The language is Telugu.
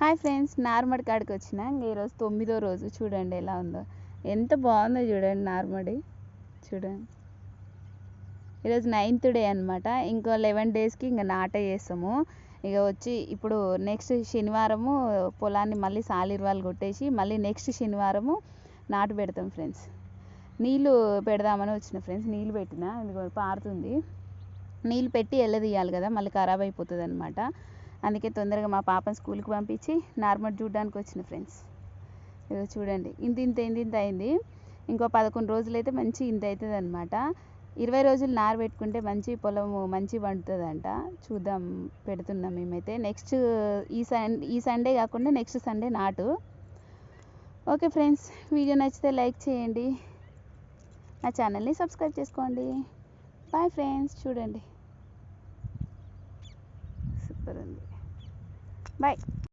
హాయ్ ఫ్రెండ్స్, నార్మడి కాడికి వచ్చిన ఈరోజు 9వ రోజు. చూడండి ఎలా ఉందో, ఎంత బాగుందో చూడండి. నార్మడి చూడండి, ఈరోజు 9th డే అనమాట. ఇంకో 11 డేస్కి ఇంకా నాట చేస్తాము. ఇక వచ్చి ఇప్పుడు నెక్స్ట్ శనివారము పొలాన్ని మళ్ళీ సాలిర్వాలు కొట్టేసి మళ్ళీ నెక్స్ట్ శనివారము నాటు పెడతాం ఫ్రెండ్స్. నీళ్ళు పెడదామని వచ్చిన ఫ్రెండ్స్. నీళ్ళు పెట్టిన, ఇదిగో పారుతుంది. నీళ్ళు పెట్టి ఎల్లదీయాలి కదా, మళ్ళీ ఖరాబ్ అయిపోతుంది అనమాట. అందుకే తొందరగా మా పాపని స్కూల్కి పంపించి నార్మల్ చూడడానికి వచ్చిన ఫ్రెండ్స్. ఇదో చూడండి, ఇంత అయింది. ఇంకో 11 రోజులు అయితే మంచి ఇంత అవుతుంది అనమాట. 20 రోజులు నారు పెట్టుకుంటే మంచి పొలము మంచి పండుతుందంట. చూద్దాం, పెడుతున్నాం మేమైతే. నెక్స్ట్ ఈ సండే కాకుండా నెక్స్ట్ సండే నాటు. ఓకే ఫ్రెండ్స్, వీడియో నచ్చితే లైక్ చేయండి, నా ఛానల్ని సబ్స్క్రైబ్ చేసుకోండి. Bye friends. చూడండి, సూపర్ ఉంది. బాయ్.